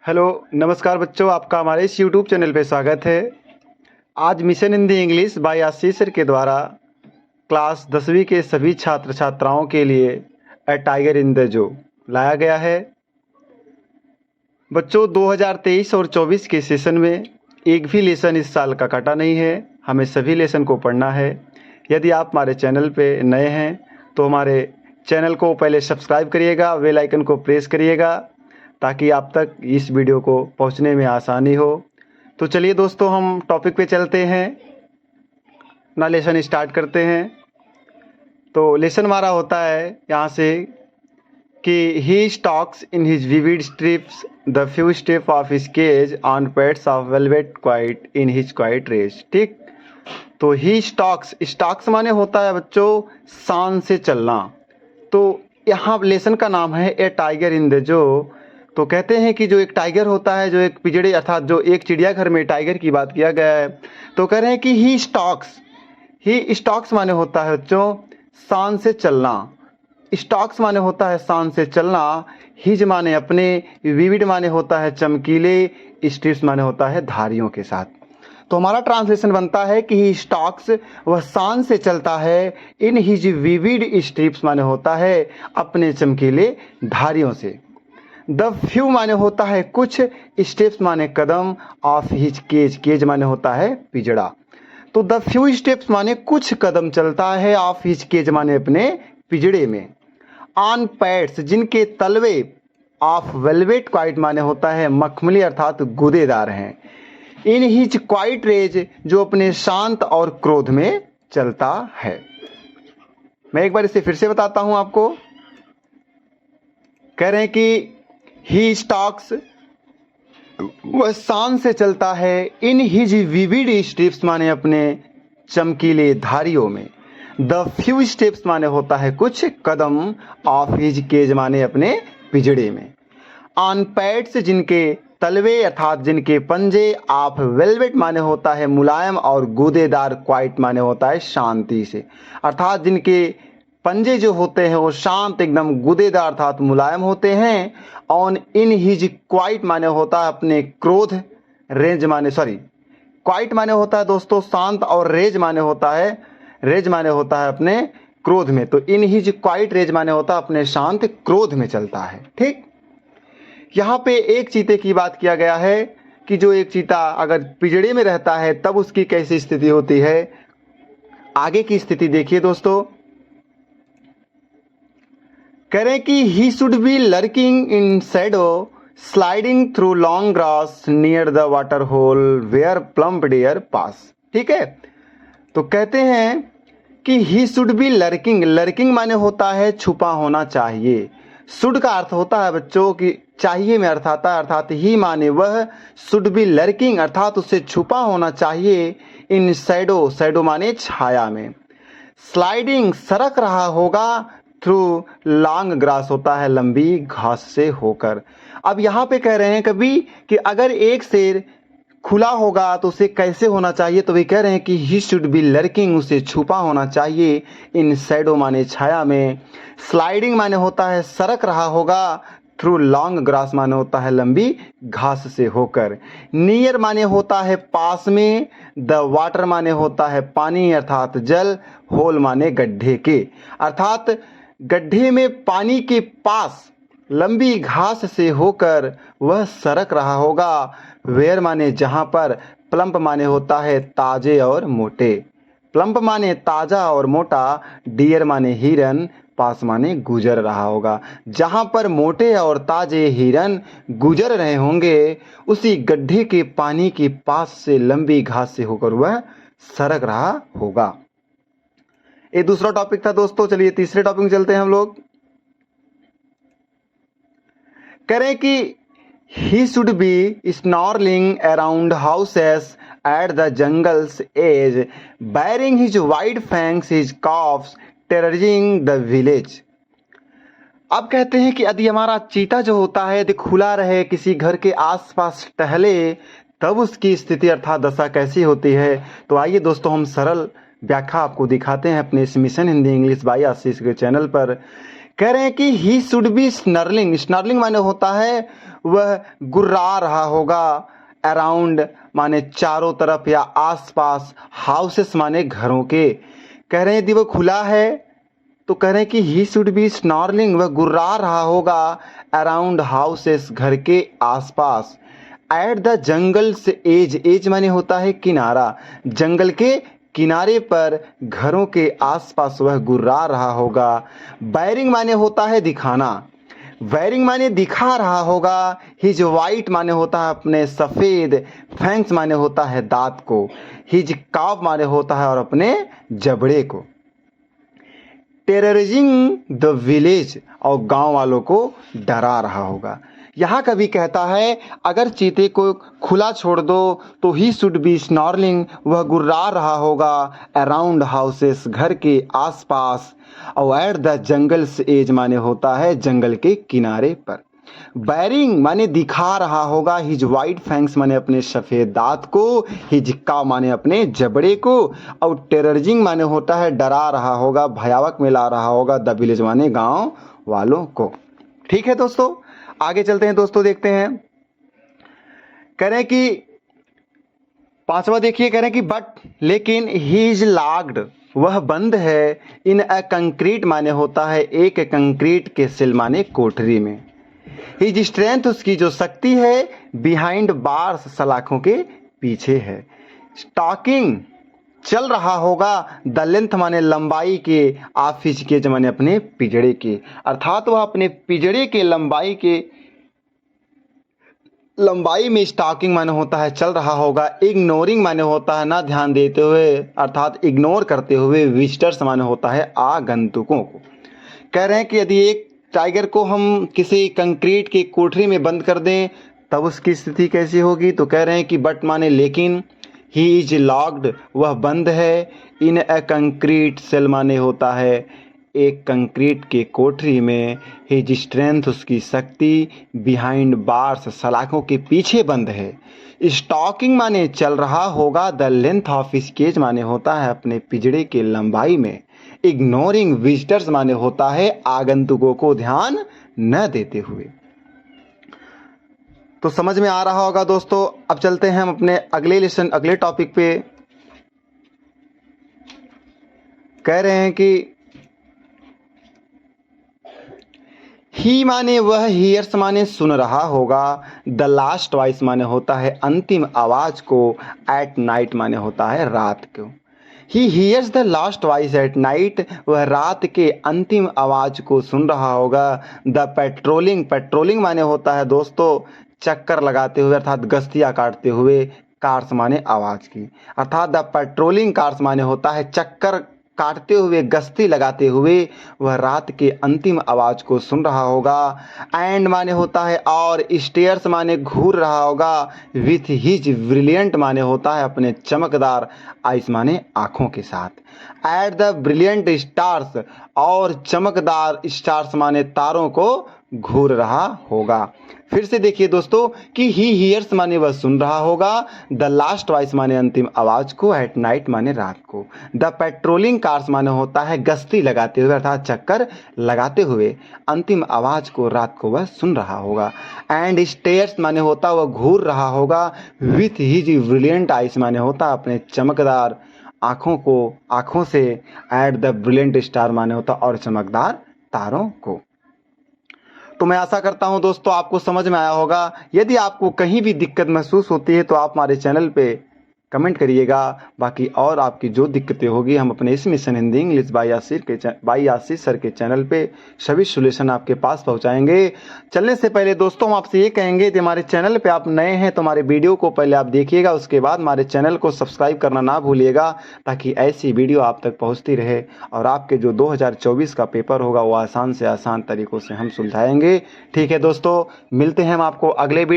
Hello नमस्कार बच्चों, आपका हमारे इस यूट्यूब चैनल पे स्वागत है। आज mission Hindi English by Ashish sir के द्वारा क्लास 10वीं के सभी छात्र छात्राओं के लिए ए टाइगर इन द जो लाया गया है। बच्चों 2023 और 24 के सेशन में एक भी लेसन इस साल का काटा नहीं है। हमें सभी लेसन को पढ़ना है। यदि आप हमारे चैनल पे नए हैं तो हमारे चैनल को पहले सब्सक्राइब करिएगा, बेल आइकन को प्रेस करिएगा ताकि आप तक इस वीडियो को पहुंचने में आसानी हो। तो चलिए दोस्तों, हम टॉपिक पे चलते हैं, अपना लेसन स्टार्ट करते हैं। तो लेसन हमारा होता है यहाँ से कि he stalks in his vivid stripes the few step of his cage on pads of velvet quiet in his quiet rage. ठीक, तो ही स्टॉक्स माने होता है बच्चों शान से चलना। तो यहाँ लेसन का नाम है ए टाइगर इन द जो। तो कहते हैं कि जो एक टाइगर होता है, जो एक पिंजड़े अर्थात जो एक चिड़ियाघर में टाइगर की बात किया गया है, तो कह रहे हैं कि ही स्टॉक्स माने होता है बच्चों शान से चलना। स्टॉक्स माने होता है शान से चलना, हिज माने अपने, विविड माने होता है चमकीले, स्ट्रिप्स माने होता है धारियों के साथ। तो हमारा ट्रांसलेशन बनता है कि ही स्टॉक्स वह शान से चलता है, इन हिज विविड स्ट्रिप्स माने होता है अपने चमकीले धारियों से। द फ्यू माने होता है कुछ, स्टेप्स माने कदम, ऑफ हिज केज माने होता है पिंजड़ा। तो द फ्यू स्टेप्स माने कुछ कदम चलता है, ऑफ हिज केज माने अपने पिंजड़े में। ऑन पैड्स जिनके तलवे, ऑफ वेलवेट क्वाइट माने होता है मखमली अर्थात गूदेदार हैं। इन हिज क्वाइट रेज जो अपने शांत और क्रोध में चलता है। मैं एक बार इसे फिर से बताता हूं आपको। कह रहे हैं कि ही स्टॉक्स वह शान से चलता है, इन हिज विविड स्टेप्स माने अपने चमकीले धारियों में। द फ्यू स्टेप्स माने होता है कुछ कदम, ऑफ हिज केज माने अपने पिंजड़े में। ऑन पैड्स जिनके तलवे अर्थात जिनके पंजे, ऑफ वेलवेट माने होता है मुलायम और गूदेदार, क्वाइट माने होता है शांति से। अर्थात जिनके पंजे जो होते हैं वो शांत एकदम गूदेदार अर्थात मुलायम होते हैं। ऑन इन हिज क्वाइट माने होता है अपने क्रोध, रेंज माने क्वाइट माने होता है दोस्तों शांत, और रेज माने होता है अपने क्रोध में। तो इन हिज क्वाइट रेज माने होता है अपने शांत क्रोध में चलता है। ठीक, यहाँ पे एक चीते की बात किया गया है कि जो एक चीता अगर पिंजड़े में रहता है तब उसकी कैसी स्थिति होती है। आगे की स्थिति देखिए दोस्तों। कह रहे हैं कि he should be lurking in shadow, sliding through long grass near the water hole where plump deer pass. ठीक है, तो कहते हैं कि ही शुड बी लर्किंग माने होता है छुपा होना चाहिए। शुड का अर्थ होता है बच्चों कि चाहिए में अर्थ आता है, अर्थात ही माने वह, शुड बी लर्किंग अर्थात उससे छुपा होना चाहिए। इन शैडो माने छाया में। स्लाइडिंग सरक रहा होगा, थ्रू लॉन्ग ग्रास होता है लंबी घास से होकर। अब यहाँ पे कह रहे हैं कभी कि अगर एक शेर खुला होगा तो उसे कैसे होना चाहिए, तो वे कह रहे हैं कि ही शुड बी लर्किंग, उसे छुपा होना चाहिए। इन शैडो माने छाया में। स्लाइडिंग माने होता है सरक रहा होगा, थ्रू लॉन्ग ग्रास माने होता है लंबी घास से होकर। नियर माने होता है पास में, द वाटर माने होता है पानी अर्थात जल, होल माने गड्ढे के, अर्थात गड्ढे में पानी के पास लंबी घास से होकर वह सरक रहा होगा। वेयर माने जहां पर, प्लम्प माने होता है ताजे और मोटे, प्लम्प माने ताजा और मोटा, डियर माने हिरन, पास माने गुजर रहा होगा। जहां पर मोटे और ताजे हिरन गुजर रहे होंगे उसी गड्ढे के पानी के पास से लंबी घास से होकर वह सरक रहा होगा। ये दूसरा टॉपिक था दोस्तों। चलिए तीसरे टॉपिक में चलते हैं हम लोग। करें कि he should be snarling around houses at the jungles edge, baring his wide fangs, his coughs terrifying the village. अब कहते हैं कि यदि हमारा चीता जो होता है यदि खुला रहे, किसी घर के आसपास टहले, तब उसकी स्थिति अर्थात दशा कैसी होती है। तो आइए दोस्तों हम सरल व्याख्या आपको दिखाते हैं अपने इस मिशन हिंदी इंग्लिश बाय आशीष के चैनल पर कह रहे हैं कि ही शुड बी स्नर्लिंग। स्नर्लिंग माने होता है वह गुर्रा रहा होगा, अराउंड माने चारों तरफ या आसपास, हाउसेस माने घरों के। कह रहे हैं यदि वह खुला है तो कह रहे हैं कि ही शुड बी स्नॉर्लिंग, वह गुर्रा रहा होगा अराउंड हाउसेस, घर के आसपास। At the jungles edge, edge माने होता है किनारा, जंगल के किनारे पर घरों के आसपास वह गुर्रा रहा होगा। बैरिंग माने होता है दिखाना, वेयरिंग माने दिखा रहा होगा। हिज वाइट माने होता है अपने सफ़ेद, फैंक्स माने होता है दांत को, हिज काफ माने होता है और अपने जबड़े को। टेररिजिंग द विलेज, और गांव वालों को डरा रहा होगा। यहाँ कवि कहता है अगर चीते को खुला छोड़ दो तो ही शुड बी स्नॉर्लिंग, वह गुर्रा रहा होगा अराउंड हाउसेस, घर के आसपास। और एट द जंगल्स एज माने होता है जंगल के किनारे पर। बैरिंग माने दिखा रहा होगा, हिज वाइट फैंक्स माने अपने सफ़ेद दांत को, हिज का माने अपने जबड़े को। और टेररिजिंग माने होता है डरा रहा होगा, भयावक में ला रहा होगा, द विलेज माने गांव वालों को। ठीक है दोस्तों, आगे चलते हैं दोस्तों, देखते हैं। कह रहे हैं कि पांचवा देखिए, कह रहे हैं कि बट लेकिन ही इज लॉक्ड, वह बंद है इन अ कंक्रीट माने होता है एक कंक्रीट के सेल माने कोठरी में। हिज स्ट्रेंथ, उसकी जो शक्ति है, बिहाइंड बार्स, सलाखों के पीछे है। स्टॉकिंग चल रहा होगा, द लेंथ माने लंबाई के, ऑफिस के माने अपने पिजड़े के, अर्थात वह अपने पिजड़े के लंबाई में स्टॉकिंग माने होता है चल रहा होगा। इग्नोरिंग माने होता है ना ध्यान देते हुए, अर्थात इग्नोर करते हुए। विजिटर्स माने होता है आगंतुकों को। कह रहे हैं कि यदि एक टाइगर को हम किसी कंक्रीट की कोठरी में बंद कर दें तब उसकी स्थिति कैसी होगी, तो कह रहे हैं कि बट माने लेकिन, ही इज लॉक्ड, वह बंद है, इन अ कंक्रीट सेल माने होता है एक कंक्रीट के कोठरी में। हिज स्ट्रेंथ, उसकी शक्ति, बिहाइंड बार्स, सलाखों के पीछे बंद है। स्टॉकिंग माने चल रहा होगा, द लेंथ ऑफ स्केज माने होता है अपने पिजड़े के लंबाई में। इग्नोरिंग विजिटर्स माने होता है आगंतुकों को ध्यान न देते हुए। तो समझ में आ रहा होगा दोस्तों। अब चलते हैं हम अपने अगले टॉपिक पे। कह रहे हैं कि ही माने वह, हियर्स माने सुन रहा होगा, द लास्ट वॉइस माने होता है अंतिम आवाज को, एट नाइट माने होता है रात को। He hears the last voice at night, वह रात के अंतिम आवाज को सुन रहा होगा। द पेट्रोलिंग, पेट्रोलिंग माने होता है दोस्तों चक्कर लगाते हुए, अर्थात गश्तियाँ काटते हुए। कार्स माने आवाज की, अर्थात द पेट्रोलिंग कार्स माने होता है चक्कर काटते हुए, गश्ती लगाते हुए वह रात के अंतिम आवाज को सुन रहा होगा। एंड माने होता है और, स्टेयर्स माने घूर रहा होगा, विथ हिज ब्रिलियंट माने होता है अपने चमकदार, आइस माने आंखों के साथ। एट द ब्रिलियंट स्टार्स, और चमकदार स्टार्स माने तारों को घूर रहा होगा। फिर से देखिए दोस्तों कि ही हियर्स माने वह सुन रहा होगा, द लास्ट वॉइस माने अंतिम आवाज को, एट नाइट माने रात को। द पेट्रोलिंग कार्स माने होता है गश्ती लगाते हुए, अर्थात चक्कर लगाते हुए, अंतिम आवाज को रात को वह सुन रहा होगा। एंड स्टेयर्स माने होता वह घूर रहा होगा, विथ हिज ब्रिलियंट आइस माने होता अपने चमकदार आंखों से, एट द ब्रिलियंट स्टार माने होता और चमकदार तारों को। तो मैं आशा करता हूं दोस्तों आपको समझ में आया होगा। यदि आपको कहीं भी दिक्कत महसूस होती है तो आप हमारे चैनल पे कमेंट करिएगा। बाकी और आपकी जो दिक्कतें होगी हम अपने इस mission Hindi English by Ashish sir के चैनल पे सभी सोल्यूशन आपके पास पहुंचाएंगे। चलने से पहले दोस्तों हम आपसे ये कहेंगे कि हमारे चैनल पे आप नए हैं तो हमारे वीडियो को पहले आप देखिएगा, उसके बाद हमारे चैनल को सब्सक्राइब करना ना भूलिएगा, ताकि ऐसी वीडियो आप तक पहुँचती रहे और आपके जो 2024 का पेपर होगा वो आसान से आसान तरीक़ों से हम सुलझाएंगे। ठीक है दोस्तों, मिलते हैं हम आपको अगले